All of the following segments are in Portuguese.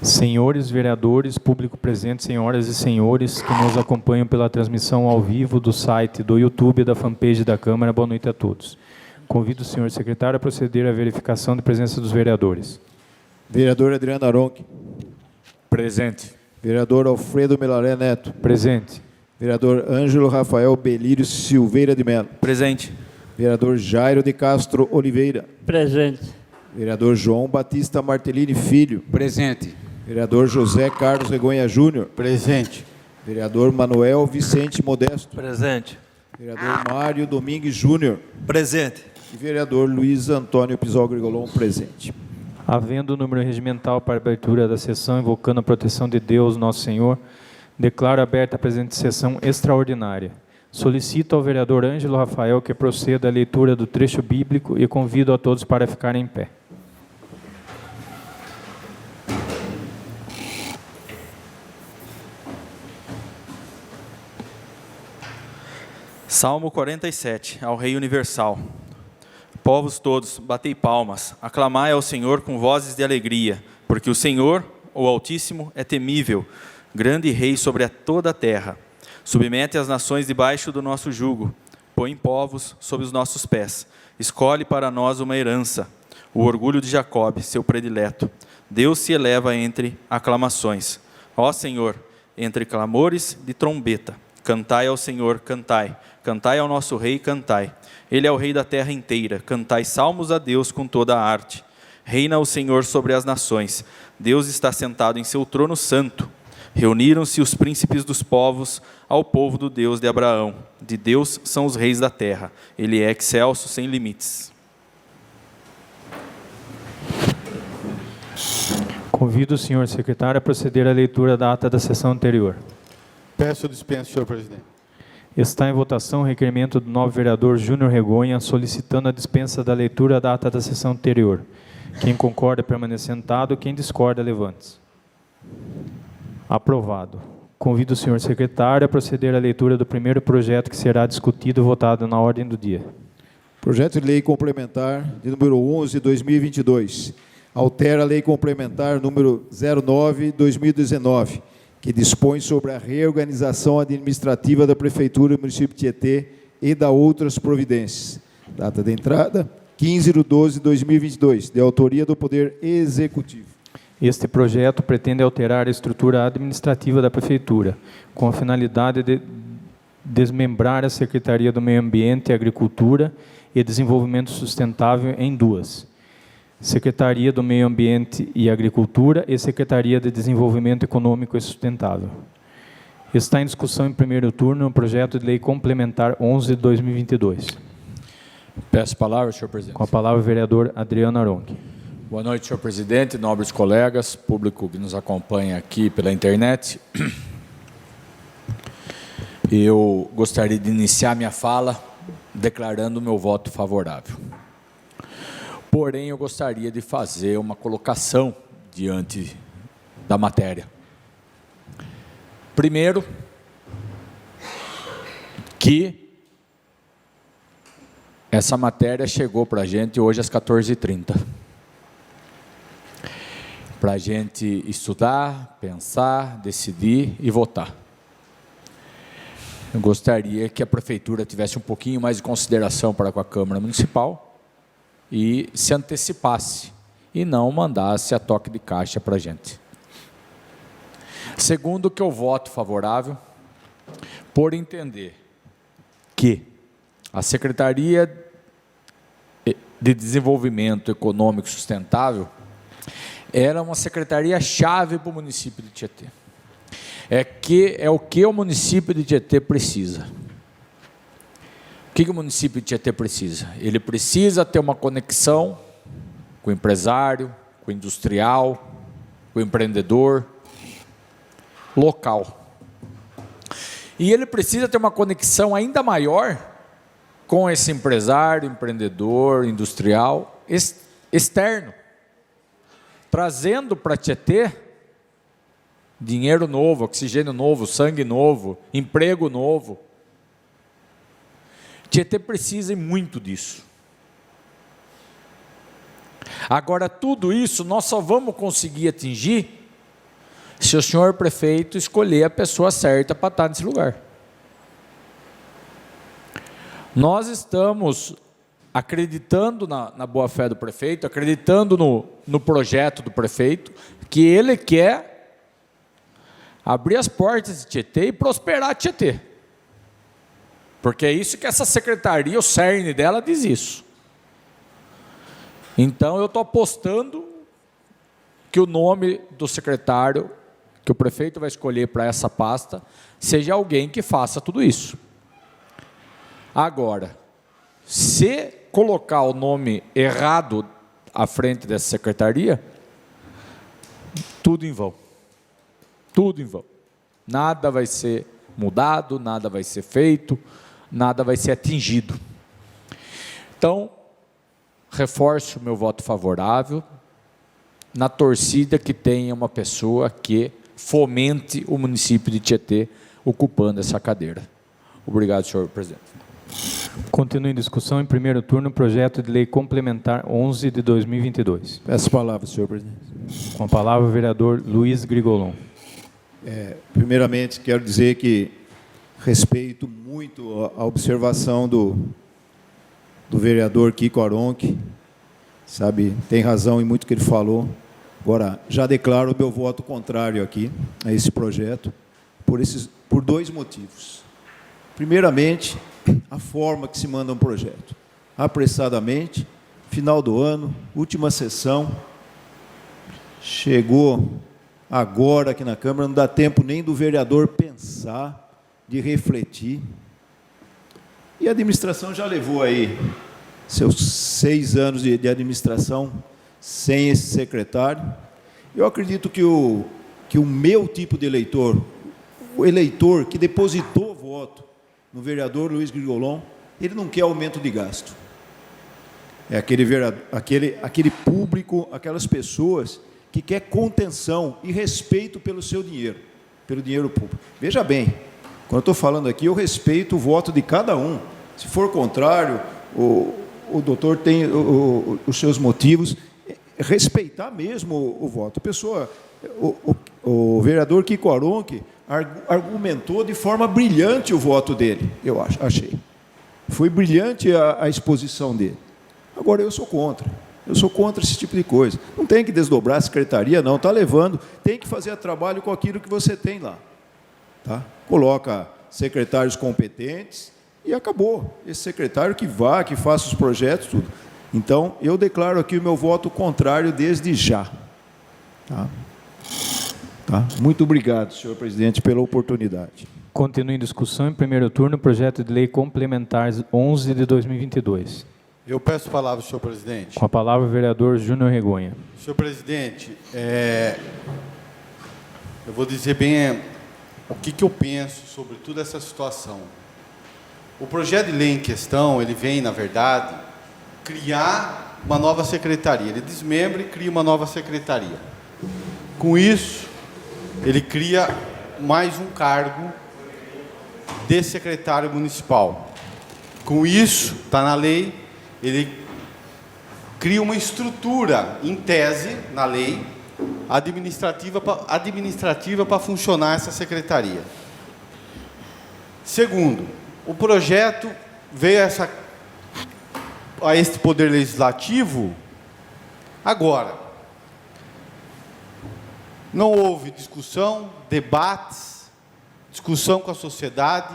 Senhores vereadores, público presente, senhoras e senhores que nos acompanham pela transmissão ao vivo do site, do YouTube e da fanpage da Câmara, boa noite a todos. Convido o senhor secretário a proceder à verificação de presença dos vereadores. Vereador Adriano Aronchi. Presente. Vereador Alfredo Melaré Neto. Presente. Vereador Ângelo Rafael Belírio Silveira de Mello. Presente. Vereador Jairo de Castro Oliveira. Presente. Vereador João Batista Martellini Filho. Presente. Vereador José Carlos Regonha Júnior. Presente. Vereador Manuel Vicente Modesto. Presente. Vereador Mário Domingues Júnior. Presente. E vereador Luiz Antônio Pizol Grigolon, presente. Havendo o número regimental para a abertura da sessão, invocando a proteção de Deus, nosso Senhor, declaro aberta a presente sessão extraordinária. Solicito ao vereador Ângelo Rafael que proceda à leitura do trecho bíblico e convido a todos para ficarem em pé. Salmo 47, ao Rei Universal. Povos todos, batei palmas, aclamai ao Senhor com vozes de alegria, porque o Senhor, o Altíssimo, é temível, grande Rei sobre toda a terra. Submete as nações debaixo do nosso jugo, põe povos sob os nossos pés, escolhe para nós uma herança, o orgulho de Jacobe, seu predileto. Deus se eleva entre aclamações. Ó Senhor, entre clamores de trombeta, cantai ao Senhor, cantai. Cantai ao nosso Rei, cantai. Ele é o Rei da terra inteira. Cantai salmos a Deus com toda a arte. Reina o Senhor sobre as nações. Deus está sentado em seu trono santo. Reuniram-se os príncipes dos povos ao povo do Deus de Abraão. De Deus são os reis da terra. Ele é excelso sem limites. Convido o senhor secretário a proceder à leitura da ata da sessão anterior. Peço dispensa, senhor presidente. Está em votação o requerimento do novo vereador Júnior Regonha, solicitando a dispensa da leitura da ata da sessão anterior. Quem concorda, permaneça sentado. Quem discorda, levante-se. Aprovado. Convido o senhor secretário a proceder à leitura do primeiro projeto que será discutido e votado na ordem do dia. Projeto de lei complementar de número 11/2022. Altera a lei complementar número 09/2019. Que dispõe sobre a reorganização administrativa da Prefeitura do município de Tietê e da outras providências. Data de entrada, 15/12/2022, de autoria do Poder Executivo. Este projeto pretende alterar a estrutura administrativa da Prefeitura, com a finalidade de desmembrar a Secretaria do Meio Ambiente e Agricultura e Desenvolvimento Sustentável em duas: Secretaria do Meio Ambiente e Agricultura e Secretaria de Desenvolvimento Econômico e Sustentável. Está em discussão em primeiro turno o projeto de lei complementar 11/2022. Peço a palavra, senhor presidente. Com a palavra o vereador Adriano Aronchi. Boa noite, senhor presidente, nobres colegas, público que nos acompanha aqui pela internet. Eu gostaria de iniciar minha fala declarando o meu voto favorável. Porém, eu gostaria de fazer uma colocação diante da matéria. Primeiro, que essa matéria chegou para a gente hoje às 14h30. Para a gente estudar, pensar, decidir e votar. Eu gostaria que a Prefeitura tivesse um pouquinho mais de consideração para com a Câmara Municipal e se antecipasse, e não mandasse a toque de caixa para a gente. Segundo, que eu voto favorável, por entender que a Secretaria de Desenvolvimento Econômico Sustentável era uma secretaria-chave para o município de Tietê. É o que o município de Tietê precisa. O que o município de Tietê precisa? Ele precisa ter uma conexão com o empresário, com o industrial, com o empreendedor local. E ele precisa ter uma conexão ainda maior com esse empresário, empreendedor, industrial externo, trazendo para Tietê dinheiro novo, oxigênio novo, sangue novo, emprego novo. Tietê precisa muito disso. Agora, tudo isso nós só vamos conseguir atingir se o senhor prefeito escolher a pessoa certa para estar nesse lugar. Nós estamos acreditando na boa-fé do prefeito, acreditando no projeto do prefeito, que ele quer abrir as portas de Tietê e prosperar Tietê. Porque é isso que essa secretaria, o cerne dela, diz isso. Então, eu estou apostando que o nome do secretário, que o prefeito vai escolher para essa pasta, seja alguém que faça tudo isso. Agora, se colocar o nome errado à frente dessa secretaria, tudo em vão. Tudo em vão. Nada vai ser mudado, nada vai ser feito, nada vai ser atingido. Então, reforço o meu voto favorável, na torcida que tenha uma pessoa que fomente o município de Tietê ocupando essa cadeira. Obrigado, senhor presidente. Continua em discussão em primeiro turno o projeto de lei complementar 11 de 2022. Peço a palavra, senhor presidente. Com a palavra o vereador Luiz Grigolon. Primeiramente, quero dizer que respeito muito a observação do vereador Kiko Aronchi, sabe, tem razão em muito que ele falou. Agora, já declaro o meu voto contrário aqui a esse projeto, por dois motivos. Primeiramente, a forma que se manda um projeto. Apressadamente, final do ano, última sessão, chegou agora aqui na Câmara, não dá tempo nem do vereador pensar, de refletir. E a administração já levou aí seus 6 anos de administração sem esse secretário. Eu acredito que o meu tipo de eleitor, o eleitor que depositou voto no vereador Luiz Grigolon, ele não quer aumento de gasto. É aquele público, aquelas pessoas que quer contenção e respeito pelo seu dinheiro, pelo dinheiro público. Veja bem, quando eu estou falando aqui, eu respeito o voto de cada um. Se for contrário, o doutor tem os seus motivos, respeitar mesmo o voto. O vereador Kiko Aronchi argumentou de forma brilhante o voto dele, eu achei. Foi brilhante a exposição dele. Agora, eu sou contra esse tipo de coisa. Não tem que desdobrar a secretaria, não, está levando, tem que fazer trabalho com aquilo que você tem lá. Tá? Coloca secretários competentes e acabou. Esse secretário que vá, que faça os projetos, tudo. Então, eu declaro aqui o meu voto contrário desde já. Tá? Tá? Muito obrigado, senhor presidente, pela oportunidade. Continua em discussão em primeiro turno o projeto de lei complementar 11 de 2022. Eu peço a palavra, senhor presidente. Com a palavra o vereador Júnior Regonha. Senhor presidente, eu vou dizer bem o que eu penso sobre toda essa situação. O projeto de lei em questão, ele vem, na verdade, criar uma nova secretaria. Ele desmembra e cria uma nova secretaria. Com isso, ele cria mais um cargo de secretário municipal. Com isso, está na lei, ele cria uma estrutura, em tese, na lei, administrativa para funcionar essa secretaria. Segundo, o projeto veio a este poder legislativo agora. Não houve discussão, debates, discussão com a sociedade,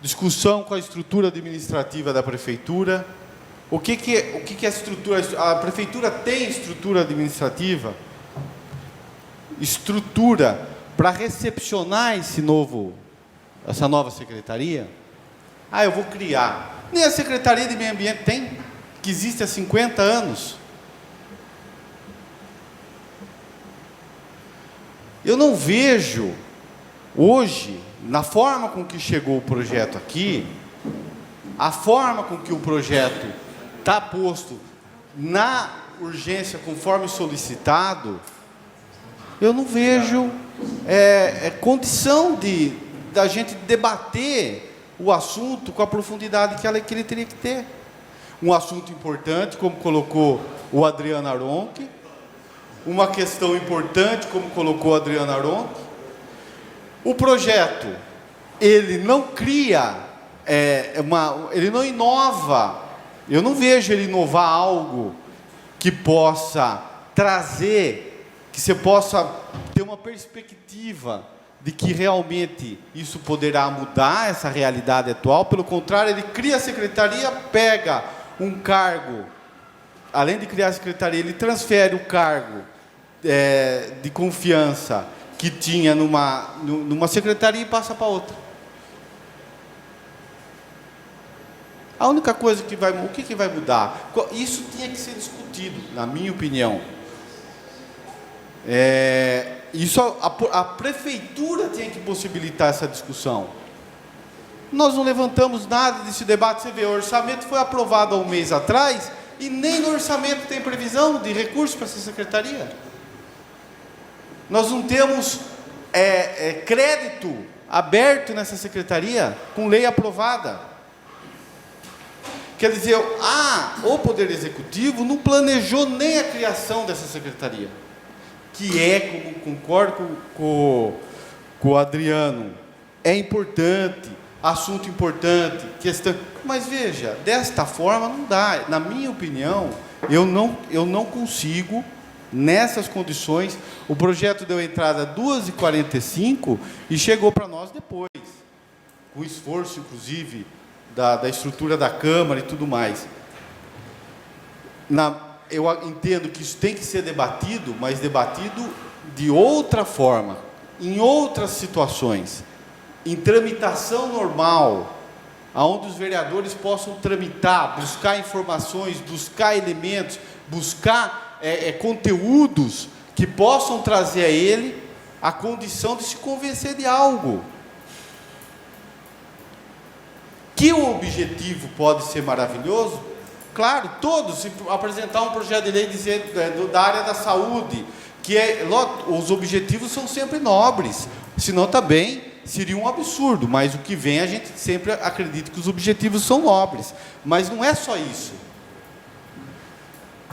discussão com a estrutura administrativa da prefeitura. O que é a estrutura? A prefeitura tem estrutura administrativa? Estrutura para recepcionar essa nova secretaria? Eu vou criar. Nem a Secretaria de Meio Ambiente tem, que existe há 50 anos. Eu não vejo, hoje, na forma com que chegou o projeto aqui, a forma com que o projeto está posto na urgência, conforme solicitado, eu não vejo condição da gente debater o assunto com a profundidade que ele teria que ter. Um assunto importante, como colocou o Adriano Aronchi, uma questão importante, como colocou a Adriana Aronco. O projeto, ele não cria, ele não inova. Eu não vejo ele inovar algo que possa trazer, que você possa ter uma perspectiva de que realmente isso poderá mudar essa realidade atual. Pelo contrário, ele cria a secretaria, pega um cargo, além de criar a secretaria, ele transfere o cargo de confiança que tinha numa secretaria e passa para outra. A única coisa que vai... O que vai mudar? Isso tinha que ser discutido, na minha opinião. A prefeitura tinha que possibilitar essa discussão. Nós não levantamos nada desse debate. Você vê, o orçamento foi aprovado há um mês atrás e nem no orçamento tem previsão de recursos para essa secretaria. Nós não temos crédito aberto nessa secretaria com lei aprovada. Quer dizer, o Poder Executivo não planejou nem a criação dessa secretaria, que como concordo com o Adriano, é importante, assunto importante, questão... Mas veja, desta forma não dá. Na minha opinião, eu não consigo, nessas condições. O projeto deu entrada às 2h45 e chegou para nós depois, com esforço, inclusive, da estrutura da Câmara e tudo mais. Eu entendo que isso tem que ser debatido, mas debatido de outra forma, em outras situações, em tramitação normal, onde os vereadores possam tramitar, buscar informações, buscar elementos, buscar conteúdos que possam trazer a ele a condição de se convencer de algo. Que o objetivo pode ser maravilhoso, claro, todos, se apresentar um projeto de lei dizer da área da saúde, os objetivos são sempre nobres, senão também seria um absurdo, mas o que vem a gente sempre acredita que os objetivos são nobres, mas não é só isso.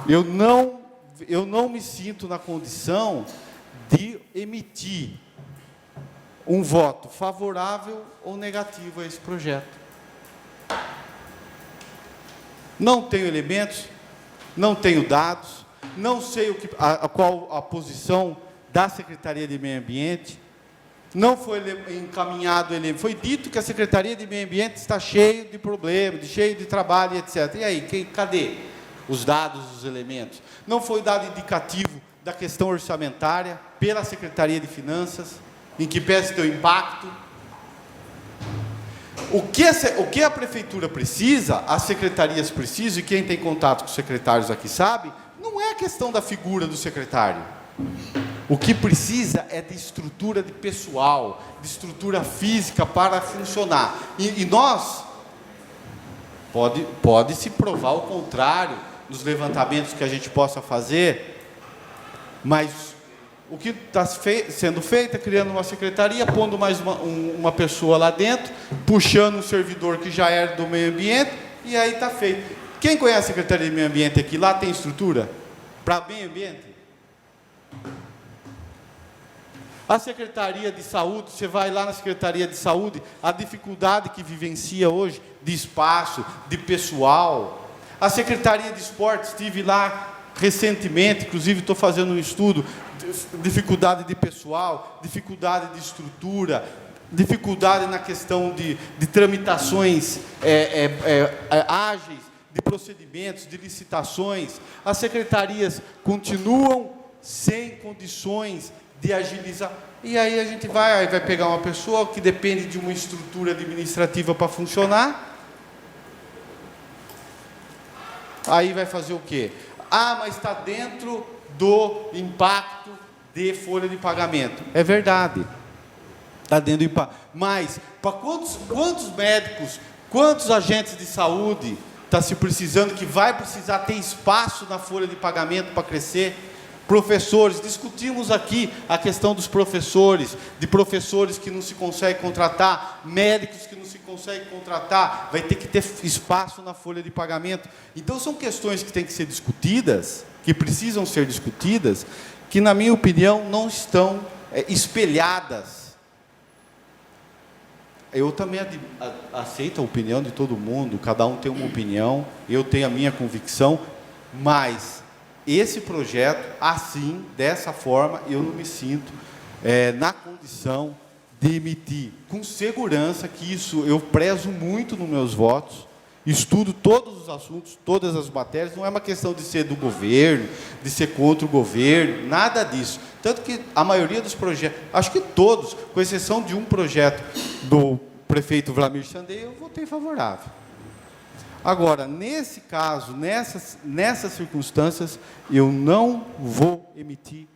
Eu não me sinto na condição de emitir um voto favorável ou negativo a esse projeto. Não tenho elementos, não tenho dados, não sei qual a posição da Secretaria de Meio Ambiente, não foi encaminhado, foi dito que a Secretaria de Meio Ambiente está cheia de problemas, cheia de trabalho, etc. E aí, cadê os dados, os elementos? Não foi dado indicativo da questão orçamentária pela Secretaria de Finanças, em que pese ter o impacto. O que a prefeitura precisa, as secretarias precisam, e quem tem contato com os secretários aqui sabe, não é a questão da figura do secretário. O que precisa é de estrutura de pessoal, de estrutura física para funcionar. E nós, pode se provar o contrário, nos levantamentos que a gente possa fazer, mas o que está sendo feito é criando uma secretaria, pondo mais uma pessoa lá dentro, puxando um servidor que já era do meio ambiente, e aí está feito. Quem conhece a Secretaria de Meio Ambiente aqui? Lá tem estrutura para meio ambiente? A Secretaria de Saúde, você vai lá na Secretaria de Saúde, a dificuldade que vivencia hoje de espaço, de pessoal. A Secretaria de Esportes, estive lá recentemente, inclusive estou fazendo um estudo, dificuldade de pessoal, dificuldade de estrutura, dificuldade na questão de tramitações ágeis, de procedimentos, de licitações. As secretarias continuam sem condições de agilizar. E aí a gente vai pegar uma pessoa que depende de uma estrutura administrativa para funcionar. Aí vai fazer o quê? Mas está dentro do impacto de folha de pagamento. É verdade. Está dentro do impacto. Mas, para quantos médicos, quantos agentes de saúde está se precisando, que vai precisar ter espaço na folha de pagamento para crescer? Professores, discutimos aqui a questão dos professores, de professores que não se consegue contratar, médicos que não se consegue contratar, vai ter que ter espaço na folha de pagamento. Então, são questões que têm que ser discutidas, que precisam ser discutidas, que, na minha opinião, não estão espelhadas. Eu também aceito a opinião de todo mundo, cada um tem uma opinião, eu tenho a minha convicção, mas esse projeto, assim, dessa forma, eu não me sinto na condição de emitir com segurança, que isso eu prezo muito nos meus votos, estudo todos os assuntos, todas as matérias, não é uma questão de ser do governo, de ser contra o governo, nada disso. Tanto que a maioria dos projetos, acho que todos, com exceção de um projeto do prefeito Vlamir Sandei, eu votei favorável. Agora, nesse caso, nessas circunstâncias, eu não vou emitir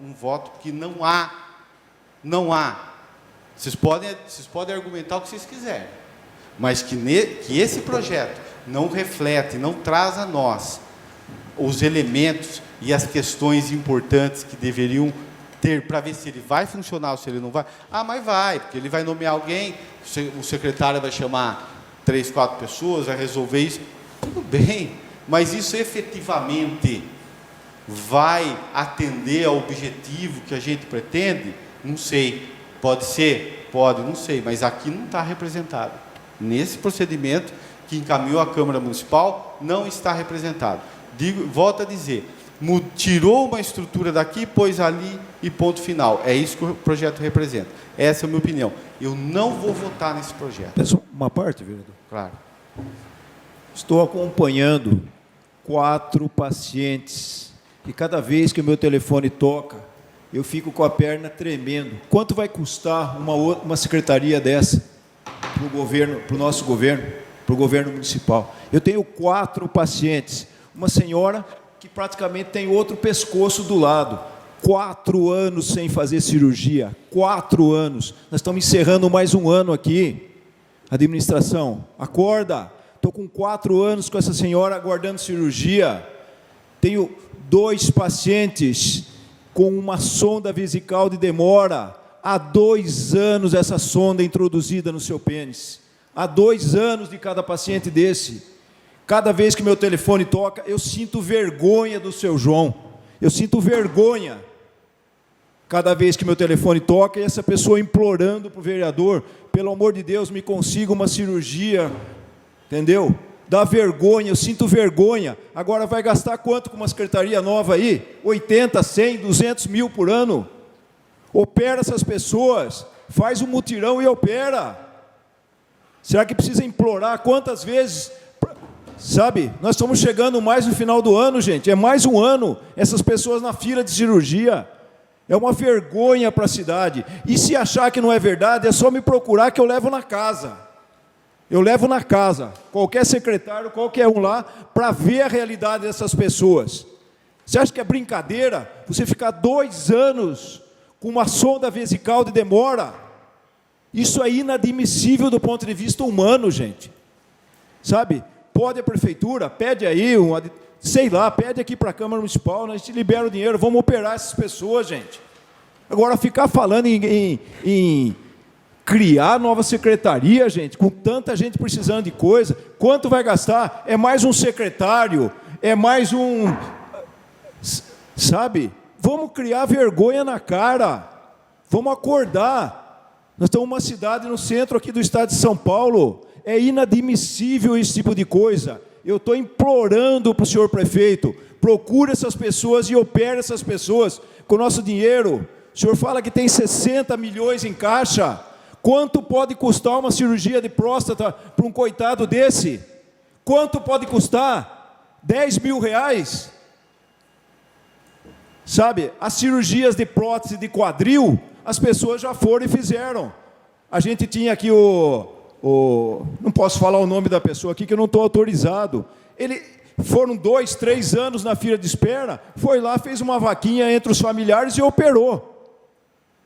um voto, porque não há. Vocês podem argumentar o que vocês quiserem, mas que esse projeto não reflete, não traz a nós os elementos e as questões importantes que deveriam ter para ver se ele vai funcionar ou se ele não vai. Ah, mas vai, porque ele vai nomear alguém, o secretário vai chamar 3, 4 pessoas, vai resolver isso. Tudo bem, mas isso efetivamente vai atender ao objetivo que a gente pretende? Não sei. Pode ser? Pode, não sei, mas aqui não está representado. Nesse procedimento que encaminhou a Câmara Municipal, não está representado. Volto a dizer, tirou uma estrutura daqui, pôs ali e ponto final. É isso que o projeto representa. Essa é a minha opinião. Eu não vou votar nesse projeto. Peço uma parte, vereador. Claro. Estou acompanhando 4 pacientes e cada vez que o meu telefone toca, eu fico com a perna tremendo. Quanto vai custar uma secretaria dessa para o governo, para o nosso governo, para o governo municipal? Eu tenho 4 pacientes. Uma senhora que praticamente tem outro pescoço do lado. 4 anos sem fazer cirurgia. 4 anos. Nós estamos encerrando mais um ano aqui. Administração, acorda. Estou com 4 anos com essa senhora aguardando cirurgia. Tenho 2 pacientes com uma sonda vesical de demora. Há 2 anos essa sonda é introduzida no seu pênis. Há 2 anos de cada paciente desse. Cada vez que meu telefone toca, eu sinto vergonha do seu João. Eu sinto vergonha. Cada vez que meu telefone toca, e essa pessoa implorando para o vereador, pelo amor de Deus, me consiga uma cirurgia. Entendeu? Dá vergonha, eu sinto vergonha. Agora vai gastar quanto com uma secretaria nova aí? 80, 100, 200 mil por ano? Opera essas pessoas, faz um mutirão e opera. Será que precisa implorar quantas vezes? Sabe, nós estamos chegando mais no final do ano, gente, é mais um ano, essas pessoas na fila de cirurgia. É uma vergonha para a cidade. E se achar que não é verdade, é só me procurar que eu levo na casa. Eu levo na casa, qualquer secretário, qualquer um lá, para ver a realidade dessas pessoas. Você acha que é brincadeira você ficar 2 anos com uma sonda vesical de demora? Isso é inadmissível do ponto de vista humano, gente. Sabe, pode a prefeitura, pede aí, sei lá, pede aqui para a Câmara Municipal, a gente libera o dinheiro, vamos operar essas pessoas, gente. Agora, ficar falando em criar nova secretaria, gente, com tanta gente precisando de coisa, quanto vai gastar? É mais um secretário, é mais um... Sabe? Vamos criar vergonha na cara, vamos acordar. Nós estamos numa cidade no centro aqui do estado de São Paulo, é inadmissível esse tipo de coisa. Eu estou implorando para o senhor prefeito, procure essas pessoas e opere essas pessoas com o nosso dinheiro. O senhor fala que tem 60 milhões em caixa. Quanto pode custar uma cirurgia de próstata para um coitado desse? Quanto pode custar? 10 mil reais? Sabe, as cirurgias de prótese de quadril, as pessoas já foram e fizeram. A gente tinha aqui não posso falar o nome da pessoa aqui, que eu não estou autorizado. Foram 2, 3 anos na fila de espera, foi lá, fez uma vaquinha entre os familiares e operou.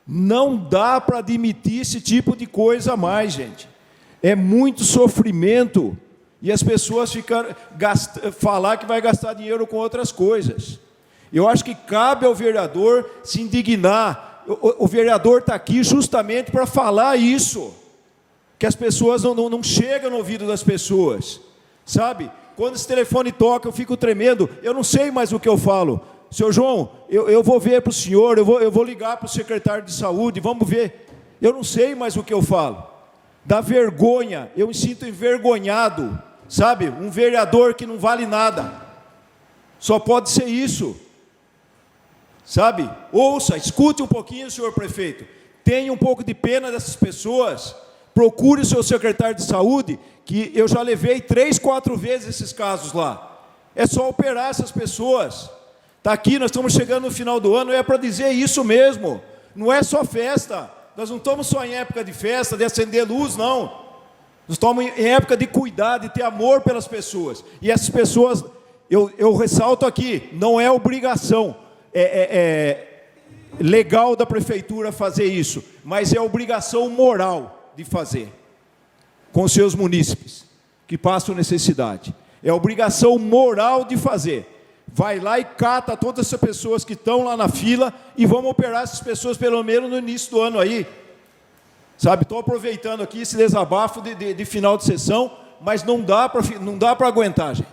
Não dá para admitir esse tipo de coisa mais, gente. É muito sofrimento. E as pessoas falar que vai gastar dinheiro com outras coisas. Eu acho que cabe ao vereador se indignar. O vereador está aqui justamente para falar isso. Que as pessoas não chegam no ouvido das pessoas. Sabe? Quando esse telefone toca, eu fico tremendo. Eu não sei mais o que eu falo. seu João, eu vou ver para o senhor, eu vou ligar para o secretário de saúde, vamos ver. Eu não sei mais o que eu falo. Dá vergonha, eu me sinto envergonhado, sabe? Um vereador que não vale nada. Só pode ser isso. Sabe? Ouça, escute um pouquinho, senhor prefeito. Tenha um pouco de pena dessas pessoas. Procure o seu secretário de saúde, que eu já levei 3, 4 vezes esses casos lá. É só operar essas pessoas. Está aqui, nós estamos chegando no final do ano, é para dizer isso mesmo. Não é só festa. Nós não estamos só em época de festa, de acender luz, não. Nós estamos em época de cuidar, de ter amor pelas pessoas. E essas pessoas, eu ressalto aqui, não é obrigação legal da prefeitura fazer isso, mas é obrigação moral de fazer com os seus munícipes que passam necessidade. É obrigação moral de fazer. Vai lá e cata todas essas pessoas que estão lá na fila e vamos operar essas pessoas pelo menos no início do ano aí. Sabe, estou aproveitando aqui esse desabafo de final de sessão, mas não dá para aguentar, gente.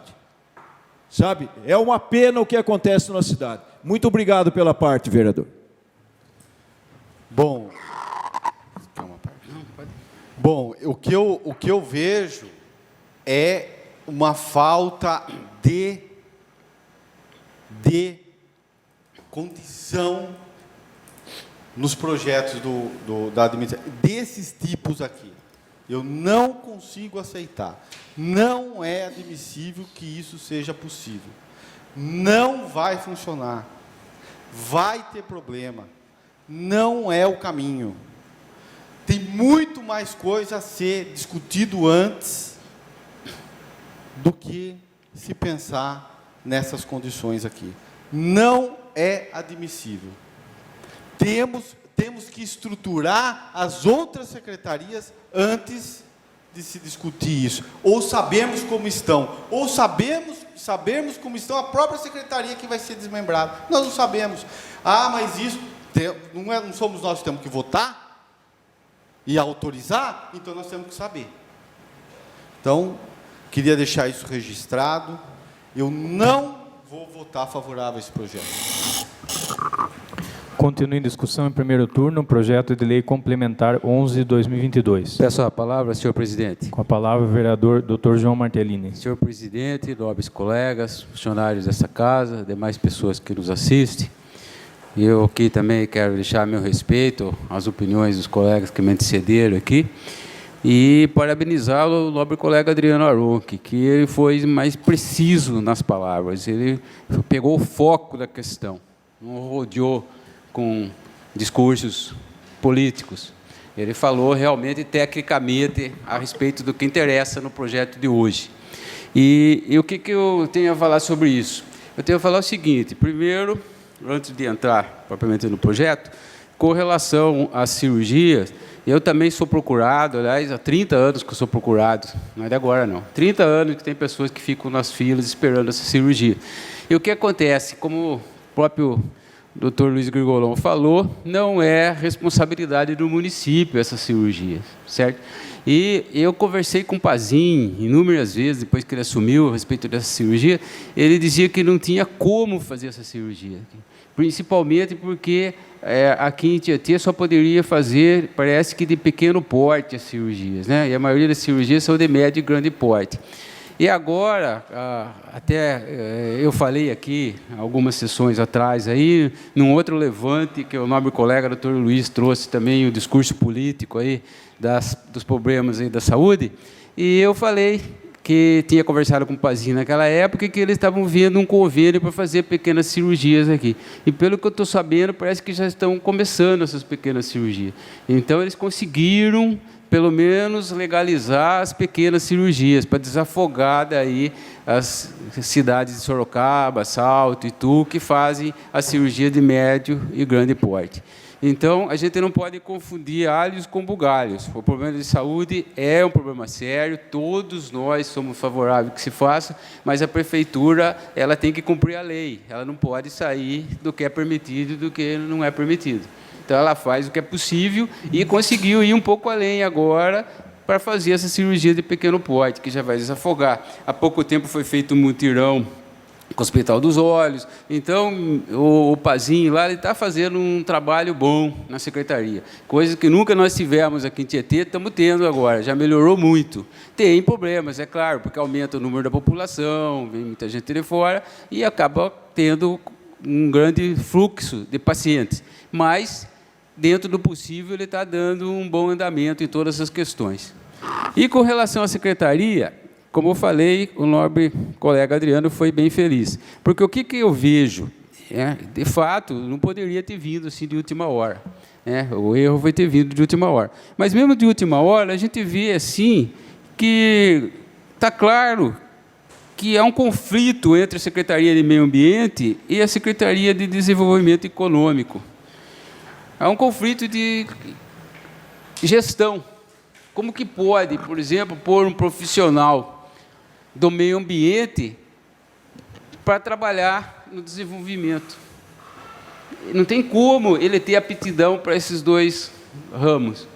Sabe, é uma pena o que acontece na cidade. Muito obrigado pela parte, vereador. Bom, o que eu vejo é uma falta de condição nos projetos da administração, desses tipos aqui. Eu não consigo aceitar. Não é admissível que isso seja possível. Não vai funcionar. Vai ter problema. Não é o caminho. Tem muito mais coisa a ser discutido antes do que se pensar nessas condições aqui. Não é admissível. Temos que estruturar as outras secretarias antes de se discutir isso. Ou sabemos como estão, ou sabemos como estão a própria secretaria que vai ser desmembrada. Nós não sabemos. Ah, mas isso não somos nós que temos que votar e autorizar, então nós temos que saber. Então, queria deixar isso registrado. Eu não vou votar favorável a esse projeto. Continua em discussão em primeiro turno o projeto de lei complementar 11/2022. Peço a palavra, senhor presidente. Com a palavra o vereador Dr. João Martellini. Senhor presidente, nobres colegas, funcionários dessa casa, demais pessoas que nos assistem, eu aqui também quero deixar meu respeito às opiniões dos colegas que me antecederam aqui e parabenizar o nobre colega Adriano Aronchi, que ele foi mais preciso nas palavras, ele pegou o foco da questão, não rodeou com discursos políticos. Ele falou realmente tecnicamente a respeito do que interessa no projeto de hoje. E o que eu tenho a falar sobre isso? Eu tenho a falar o seguinte: primeiro, antes de entrar propriamente no projeto, com relação às cirurgias, eu também sou procurado, aliás, há 30 anos que eu sou procurado, não é de agora não, 30 anos que tem pessoas que ficam nas filas esperando essa cirurgia. E o que acontece, como o próprio Dr. Luiz Grigolon falou, não é responsabilidade do município essa cirurgia, certo? E eu conversei com o Pazin inúmeras vezes, depois que ele assumiu a respeito dessa cirurgia, ele dizia que não tinha como fazer essa cirurgia, principalmente porque aqui em Tietê só poderia fazer, parece que de pequeno porte as cirurgias, né? E a maioria das cirurgias são de médio e grande porte. E agora, até eu falei aqui, algumas sessões atrás, aí, num outro levante, que o nobre colega Dr. Luiz trouxe também o discurso político aí dos problemas aí da saúde, e eu falei que tinha conversado com o Pazin naquela época e que eles estavam vendo um convênio para fazer pequenas cirurgias aqui. E pelo que eu estou sabendo, parece que já estão começando essas pequenas cirurgias. Então, eles conseguiram pelo menos legalizar as pequenas cirurgias, para desafogar daí as cidades de Sorocaba, Salto, Itu, que fazem a cirurgia de médio e grande porte. Então, a gente não pode confundir alhos com bugalhos. O problema de saúde é um problema sério, todos nós somos favoráveis que se faça, mas a prefeitura ela tem que cumprir a lei, ela não pode sair do que é permitido e do que não é permitido. Então, ela faz o que é possível e conseguiu ir um pouco além agora para fazer essa cirurgia de pequeno porte, que já vai desafogar. Há pouco tempo foi feito um mutirão com o Hospital dos Olhos. Então, o Pazinho lá está fazendo um trabalho bom na secretaria. Coisa que nunca nós tivemos aqui em Tietê, estamos tendo agora, já melhorou muito. Tem problemas, é claro, porque aumenta o número da população, vem muita gente de fora e acaba tendo um grande fluxo de pacientes. Mas, dentro do possível, ele está dando um bom andamento em todas essas questões. E com relação à secretaria, como eu falei, o nobre colega Adriano foi bem feliz. Porque o que eu vejo, de fato, não poderia ter vindo assim de última hora. O erro foi ter vindo de última hora. Mas mesmo de última hora, a gente vê assim que está claro que há um conflito entre a Secretaria de Meio Ambiente e a Secretaria de Desenvolvimento Econômico. Há um conflito de gestão. Como que pode, por exemplo, pôr um profissional do meio ambiente para trabalhar no desenvolvimento? Não tem como ele ter aptidão para esses dois ramos.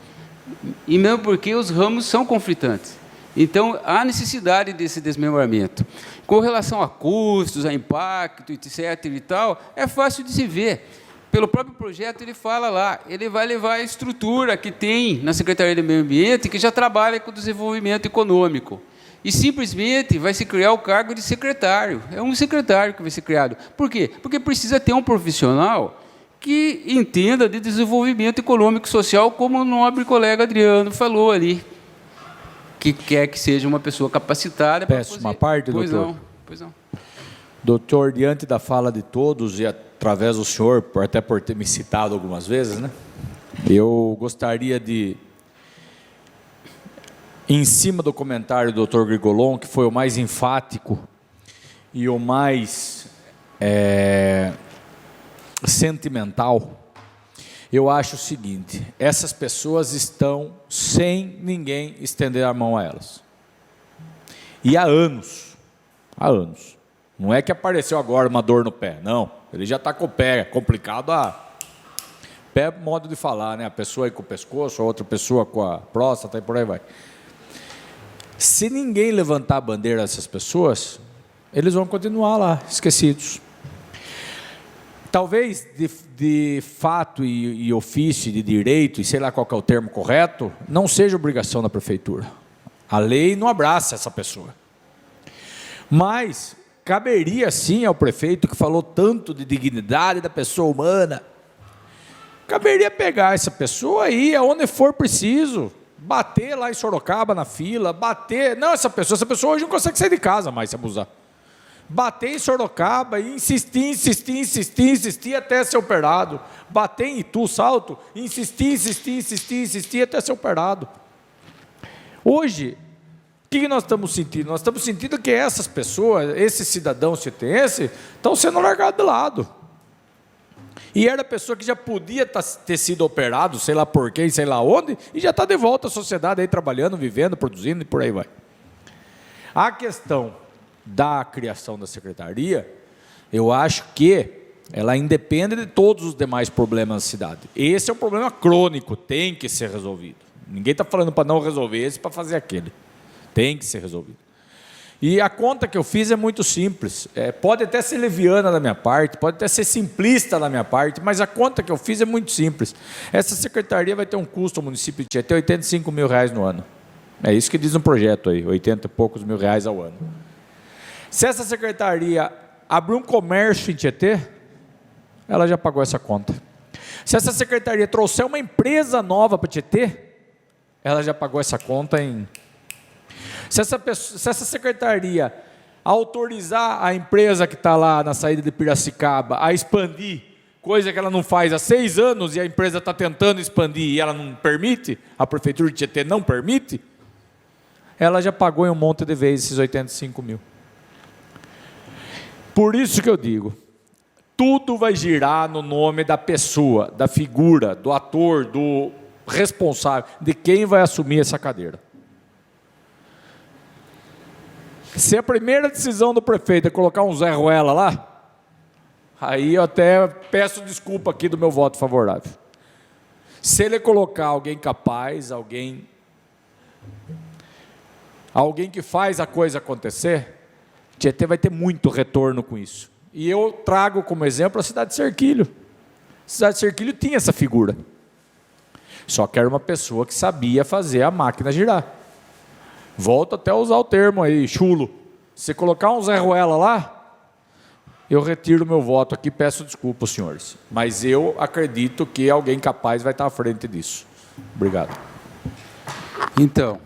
E mesmo porque os ramos são conflitantes. Então, há necessidade desse desmembramento. Com relação a custos, a impacto, etc. e tal, é fácil de se ver. Pelo próprio projeto, ele fala lá, ele vai levar a estrutura que tem na Secretaria do Meio Ambiente, que já trabalha com o desenvolvimento econômico. E simplesmente vai se criar o cargo de secretário. É um secretário que vai ser criado. Por quê? Porque precisa ter um profissional que entenda de desenvolvimento econômico e social, como o nobre colega Adriano falou ali, que quer que seja uma pessoa capacitada. Peço uma parte, pois doutor. Não, pois não. Doutor, diante da fala de todos e através do senhor, até por ter me citado algumas vezes, né? Eu gostaria de, em cima do comentário do Dr. Grigolon, que foi o mais enfático e o mais sentimental, eu acho o seguinte: essas pessoas estão sem ninguém estender a mão a elas. E há anos. Não é que apareceu agora uma dor no pé, não. Ele já está com o pé complicado pé, modo de falar, né? A pessoa aí com o pescoço, a outra pessoa com a próstata e por aí vai. Se ninguém levantar a bandeira dessas pessoas, eles vão continuar lá, esquecidos. Talvez de fato e ofício, de direito, e sei lá qual que é o termo correto, não seja obrigação da prefeitura. A lei não abraça essa pessoa. Mas caberia sim ao prefeito, que falou tanto de dignidade da pessoa humana, caberia pegar essa pessoa aí, aonde for preciso, bater lá em Sorocaba na fila, bater, não, essa pessoa hoje não consegue sair de casa mais se abusar. Bater em Sorocaba e insistir até ser operado. Bater em Itu, Salto, insistir até ser operado. Hoje, o que nós estamos sentindo? Nós estamos sentindo que essas pessoas, esses cidadãos tietenses, estão sendo largados de lado. E era a pessoa que já podia ter sido operado, sei lá por quê, sei lá onde, e já está de volta à sociedade aí trabalhando, vivendo, produzindo e por aí vai. A questão da criação da secretaria, eu acho que ela independe de todos os demais problemas da cidade. Esse é um problema crônico, tem que ser resolvido. Ninguém está falando para não resolver esse, para fazer aquele. Tem que ser resolvido. E a conta que eu fiz é muito simples. Pode até ser leviana da minha parte, pode até ser simplista da minha parte, mas a conta que eu fiz é muito simples. Essa secretaria vai ter um custo ao município de Tietê, R$85 mil no ano. É isso que diz no projeto aí, 80 e poucos mil reais ao ano. Se essa secretaria abrir um comércio em Tietê, ela já pagou essa conta. Se essa secretaria trouxer uma empresa nova para Tietê, ela já pagou essa conta em... Se essa secretaria autorizar a empresa que está lá na saída de Piracicaba a expandir, coisa que ela não faz há 6 anos e a empresa está tentando expandir e ela não permite, a prefeitura de Tietê não permite, ela já pagou em um monte de vezes esses 85 mil. Por isso que eu digo, tudo vai girar no nome da pessoa, da figura, do ator, do responsável, de quem vai assumir essa cadeira. Se a primeira decisão do prefeito é colocar um Zé Ruela lá, aí eu até peço desculpa aqui do meu voto favorável. Se ele colocar alguém capaz, alguém que faz a coisa acontecer, Tietê vai ter muito retorno com isso. E eu trago como exemplo a cidade de Serquilho. A cidade de Serquilho tinha essa figura. Só que era uma pessoa que sabia fazer a máquina girar. Volto até a usar o termo aí, chulo. Se colocar um Zé Ruela lá, eu retiro meu voto aqui, peço desculpa aos senhores. Mas eu acredito que alguém capaz vai estar à frente disso. Obrigado. Então,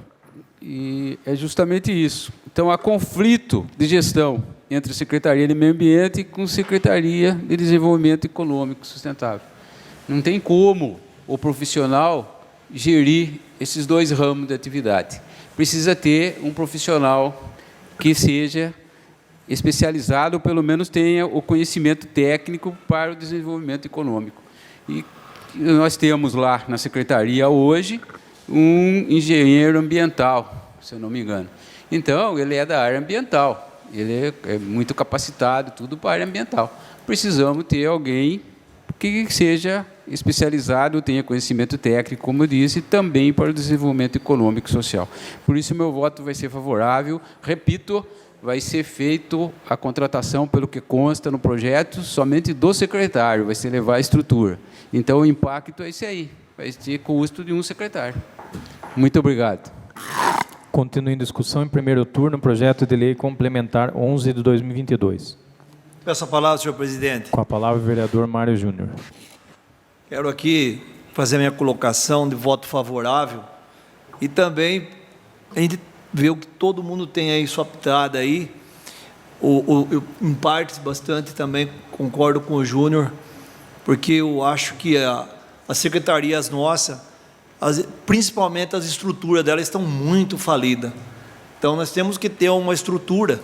e é justamente isso. Então, há conflito de gestão entre a Secretaria de Meio Ambiente com a Secretaria de Desenvolvimento Econômico Sustentável. Não tem como o profissional gerir esses dois ramos de atividade. Precisa ter um profissional que seja especializado, ou pelo menos tenha o conhecimento técnico para o desenvolvimento econômico. E nós temos lá na Secretaria hoje um engenheiro ambiental, se eu não me engano. Então, ele é da área ambiental, ele é muito capacitado, tudo para a área ambiental. Precisamos ter alguém que seja especializado, tenha conhecimento técnico, como eu disse, também para o desenvolvimento econômico e social. Por isso, meu voto vai ser favorável. Repito, vai ser feito a contratação, pelo que consta no projeto, somente do secretário, vai se levar a estrutura. Então, o impacto é esse aí, vai ter custo de um secretário. Muito obrigado. Continua em discussão em primeiro turno, projeto de lei complementar 11 de 2022. Peço a palavra, senhor presidente. Com a palavra o vereador Mário Júnior. Quero aqui fazer a minha colocação de voto favorável e também a gente vê o que todo mundo tem aí sua pitada aí. Eu, em partes, bastante também concordo com o Júnior, porque eu acho que as secretarias nossas, principalmente as estruturas delas, estão muito falidas. Então, nós temos que ter uma estrutura.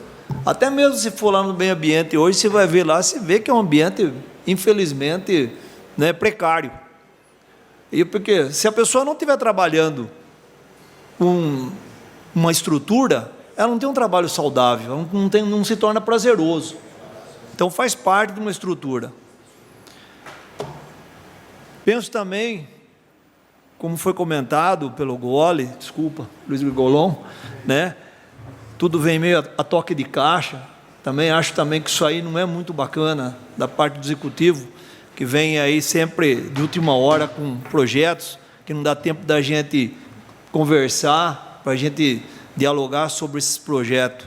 Até mesmo se for lá no meio ambiente, hoje você vai ver lá, você vê que é um ambiente, infelizmente, né, precário. E porque se a pessoa não estiver trabalhando uma estrutura, ela não tem um trabalho saudável, não se torna prazeroso. Então, faz parte de uma estrutura. Penso também, como foi comentado pelo Gole, desculpa, Luiz Grigolon, né? Tudo vem meio a toque de caixa. Também acho também que isso aí não é muito bacana da parte do executivo, que vem aí sempre de última hora com projetos que não dá tempo da gente conversar, para a gente dialogar sobre esses projetos.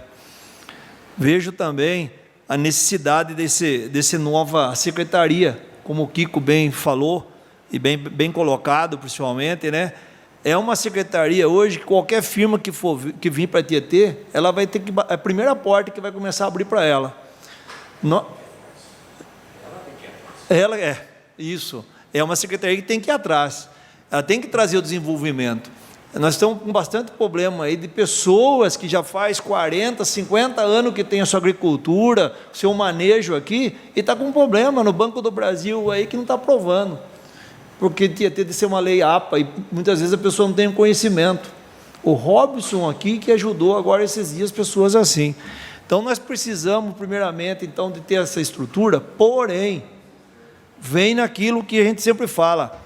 Vejo também a necessidade desse nova secretaria, como o Kiko bem falou, e bem colocado, principalmente, né? É uma secretaria hoje que qualquer firma que vir para Tietê, ela vai ter que... a primeira porta que vai começar a abrir para ela. Ela é, isso. É uma secretaria que tem que ir atrás. Ela tem que trazer o desenvolvimento. Nós estamos com bastante problema aí de pessoas que já faz 40, 50 anos que tem a sua agricultura, seu manejo aqui, e está com um problema no Banco do Brasil aí que não está aprovando. Porque tinha de ser uma lei APA, e muitas vezes a pessoa não tem conhecimento. O Robson aqui que ajudou agora esses dias pessoas assim. Então, nós precisamos, primeiramente, então, de ter essa estrutura, porém, vem naquilo que a gente sempre fala,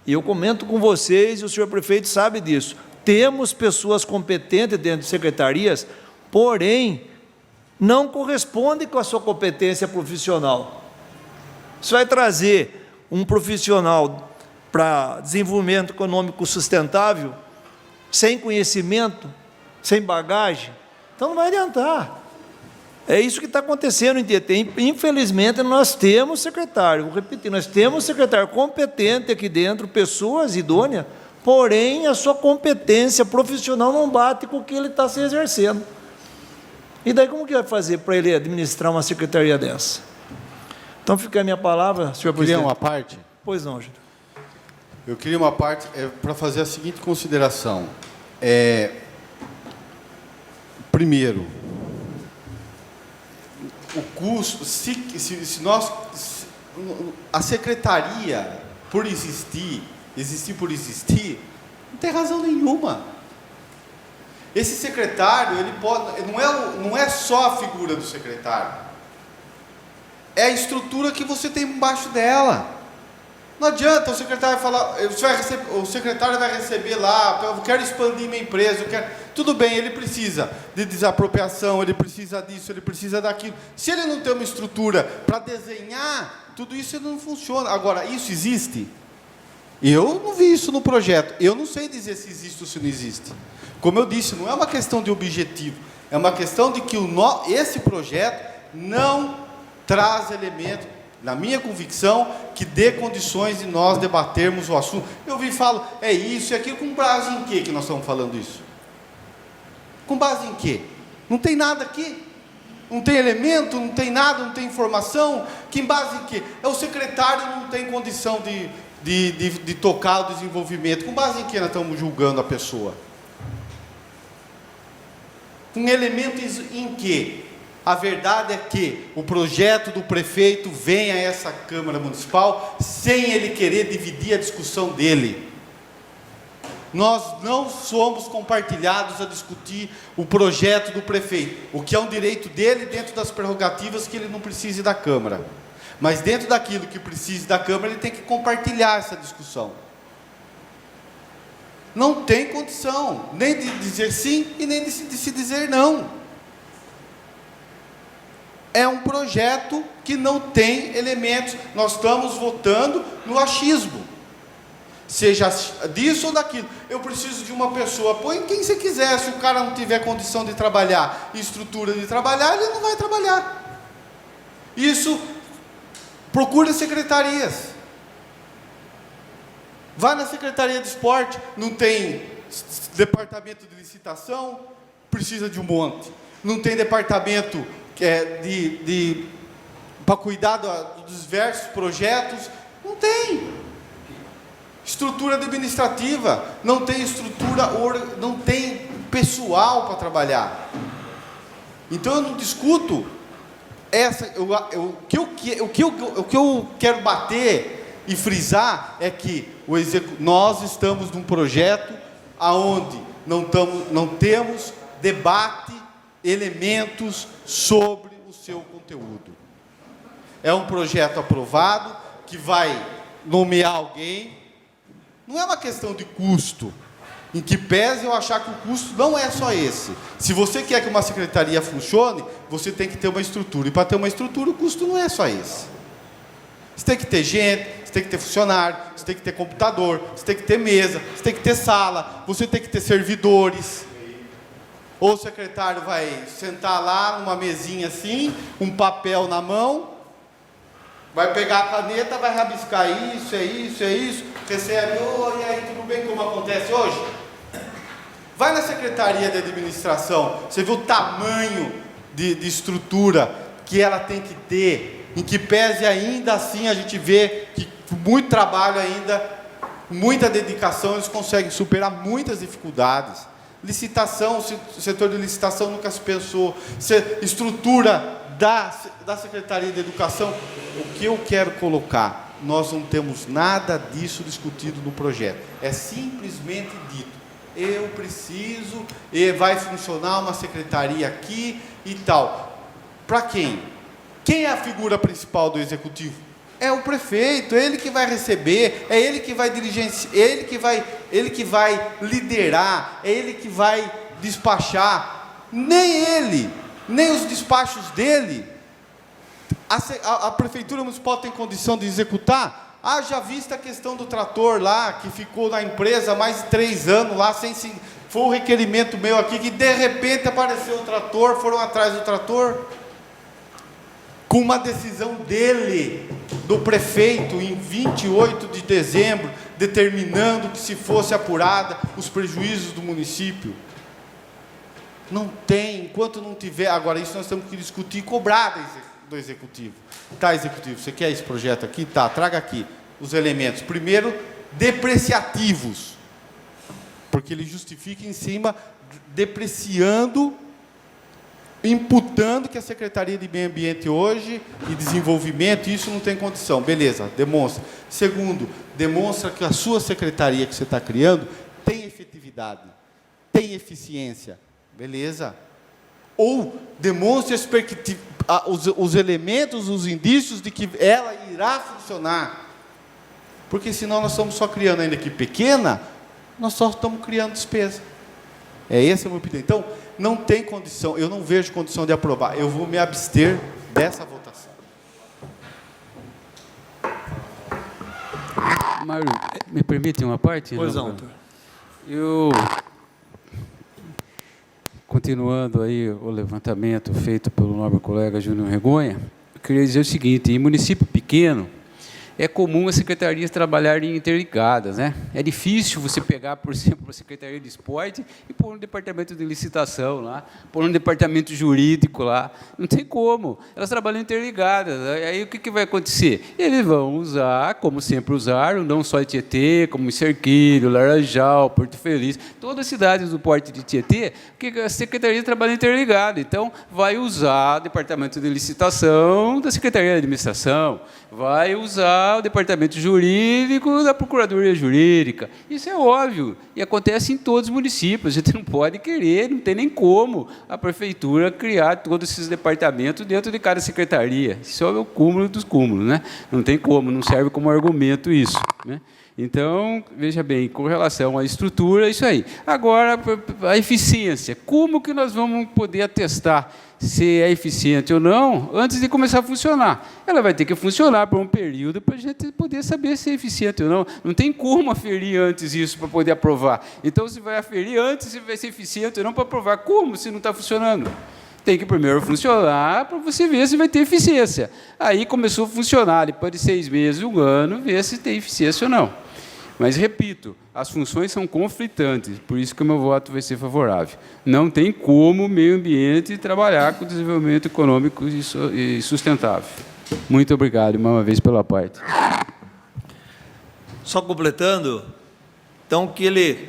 e eu comento com vocês, e o senhor prefeito sabe disso, temos pessoas competentes dentro de secretarias, porém, não corresponde com a sua competência profissional. Você vai trazer um profissional para desenvolvimento econômico sustentável, sem conhecimento, sem bagagem, então não vai adiantar. É isso que está acontecendo em Tietê. Infelizmente, nós temos secretário, vou repetir, nós temos secretário competente aqui dentro, pessoas idôneas, porém a sua competência profissional não bate com o que ele está se exercendo. E daí como que vai fazer para ele administrar uma secretaria dessa? Então fica a minha palavra, senhor presidente. Queria uma parte? Pois não, Júlio. Eu queria uma parte para fazer a seguinte consideração. Primeiro, o custo, a secretaria, por existir por existir, não tem razão nenhuma. Esse secretário, ele pode, não é só a figura do secretário, é a estrutura que você tem embaixo dela. Não adianta o secretário falar, o secretário vai receber lá, eu quero expandir minha empresa, tudo bem, ele precisa de desapropriação, ele precisa disso, ele precisa daquilo. Se ele não tem uma estrutura para desenhar, tudo isso ele não funciona. Agora, isso existe? Eu não vi isso no projeto, eu não sei dizer se existe ou se não existe. Como eu disse, não é uma questão de objetivo, é uma questão de que esse projeto não traz elementos, na minha convicção, que dê condições de nós debatermos o assunto. Eu vi e falo, é isso e aquilo, com base em quê que nós estamos falando isso? Com base em quê? Não tem nada aqui, não tem elemento, não tem nada, não tem informação, que em base em quê? O secretário não tem condição de tocar o desenvolvimento, com base em quê nós estamos julgando a pessoa? Com elementos em quê? A verdade é que o projeto do prefeito vem a essa Câmara Municipal sem ele querer dividir a discussão dele. Nós não somos compartilhados a discutir o projeto do prefeito, o que é um direito dele dentro das prerrogativas que ele não precise da Câmara. Mas dentro daquilo que precise da Câmara, ele tem que compartilhar essa discussão. Não tem condição, nem de dizer sim e nem de se dizer não. É um projeto que não tem elementos. Nós estamos votando no achismo. Seja disso ou daquilo. Eu preciso de uma pessoa. Põe quem você quiser. Se o cara não tiver condição de trabalhar, estrutura de trabalhar, ele não vai trabalhar. Isso, procura secretarias. Vá na Secretaria de Esporte. Não tem departamento de licitação, precisa de um monte. Não tem departamento para cuidar dos diversos projetos, não tem. Estrutura administrativa, não tem estrutura, não tem pessoal para trabalhar. Então eu não discuto o que eu quero bater e frisar é que nós estamos num projeto aonde não temos debate, elementos sobre o seu conteúdo. É um projeto aprovado, que vai nomear alguém. Não é uma questão de custo, em que pese eu achar que o custo não é só esse. Se você quer que uma secretaria funcione, você tem que ter uma estrutura. E para ter uma estrutura, o custo não é só esse. Você tem que ter gente, você tem que ter funcionário, você tem que ter computador, você tem que ter mesa, você tem que ter sala, você tem que ter servidores. Ou o secretário vai sentar lá numa mesinha assim, um papel na mão, vai pegar a caneta, vai rabiscar isso, recebe, e aí, tudo bem, como acontece hoje? Vai na Secretaria de Administração, você vê o tamanho de estrutura que ela tem que ter, em que pese ainda assim a gente vê que com muito trabalho ainda, muita dedicação, eles conseguem superar muitas dificuldades. Licitação, o setor de licitação nunca se pensou. Estrutura da Secretaria de Educação. O que eu quero colocar? Nós não temos nada disso discutido no projeto. É simplesmente dito: eu preciso, e vai funcionar uma secretaria aqui e tal. Para quem? Quem é a figura principal do Executivo? É o prefeito, é ele que vai receber, é ele que vai diligenciar, ele que vai liderar, é ele que vai despachar. Nem ele, nem os despachos dele, a Prefeitura Municipal tem condição de executar. Haja vista a questão do trator lá, que ficou na empresa há mais de 3 anos lá, foi um requerimento meu aqui, que de repente apareceu o trator, foram atrás do trator, com uma decisão dele, do prefeito, em 28 de dezembro, determinando que se fosse apurada os prejuízos do município. Não tem, enquanto não tiver. Agora, isso nós temos que discutir e cobrar do Executivo. Tá, Executivo, você quer esse projeto aqui? Tá, traga aqui os elementos. Primeiro, depreciativos, porque ele justifica em cima, depreciando, imputando que a Secretaria de Meio Ambiente hoje e Desenvolvimento, isso não tem condição. Beleza, demonstra. Segundo, demonstra que a sua secretaria que você está criando tem efetividade, tem eficiência. Beleza. Ou demonstre os elementos, os indícios de que ela irá funcionar. Porque senão nós estamos só criando ainda equipe pequena, nós só estamos criando despesa. Essa é a minha opinião. Então, não tem condição, eu não vejo condição de aprovar. Eu vou me abster dessa votação. Mário, me permite uma parte? Pois não. Eu, continuando aí o levantamento feito pelo nobre colega Júnior Regonha, eu queria dizer o seguinte: em município pequeno, é comum as secretarias trabalharem interligadas, né? É difícil você pegar, por exemplo, a Secretaria de Esporte e pôr um departamento de licitação lá, pôr um departamento jurídico lá. Não tem como. Elas trabalham interligadas. Aí o que vai acontecer? Eles vão usar, como sempre usaram, não só em Tietê, como em Cerquilho, Laranjal, Porto Feliz, todas as cidades do porte de Tietê, que a Secretaria trabalha interligada. Então, vai usar o departamento de licitação da Secretaria de Administração, vai usar o departamento jurídico da Procuradoria Jurídica. Isso é óbvio, e acontece em todos os municípios. A gente não pode querer, não tem nem como a prefeitura criar todos esses departamentos dentro de cada secretaria. Isso é o cúmulo dos cúmulos, né? Não tem como, não serve como argumento isso, né? Então, veja bem, com relação à estrutura, é isso aí. Agora, a eficiência. Como que nós vamos poder atestar se é eficiente ou não antes de começar a funcionar? Ela vai ter que funcionar por um período para a gente poder saber se é eficiente ou não. Não tem como aferir antes isso para poder aprovar. Então, se vai aferir antes se vai ser eficiente ou não para aprovar. Como se não está funcionando? Tem que primeiro funcionar para você ver se vai ter eficiência. Aí começou a funcionar, depois de 6 meses, 1 ano, ver se tem eficiência ou não. Mas, repito, as funções são conflitantes, por isso que o meu voto vai ser favorável. Não tem como o meio ambiente trabalhar com o desenvolvimento econômico e sustentável. Muito obrigado, mais uma vez, pela parte. Só completando, então, que ele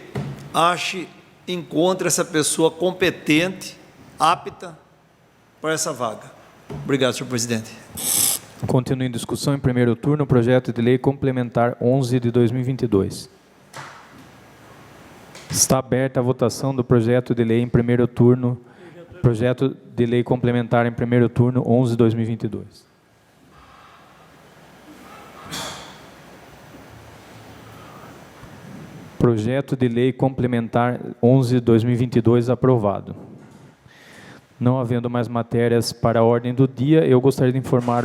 encontre essa pessoa competente, apta para essa vaga. Obrigado, senhor presidente. Continua em discussão em primeiro turno o projeto de lei complementar 11 de 2022. Está aberta a votação do projeto de lei em primeiro turno, projeto de lei complementar em primeiro turno 11 de 2022. Projeto de lei complementar 11 de 2022 aprovado. Não havendo mais matérias para a ordem do dia, eu gostaria de informar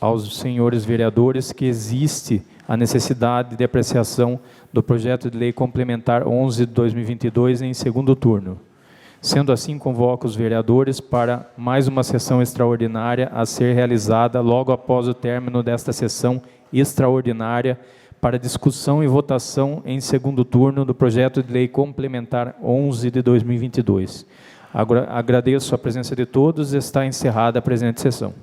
aos senhores vereadores que existe a necessidade de apreciação do projeto de lei complementar 11 de 2022 em segundo turno. Sendo assim, convoco os vereadores para mais uma sessão extraordinária a ser realizada logo após o término desta sessão extraordinária para discussão e votação em segundo turno do projeto de lei complementar 11 de 2022. Agradeço a presença de todos e está encerrada a presente sessão.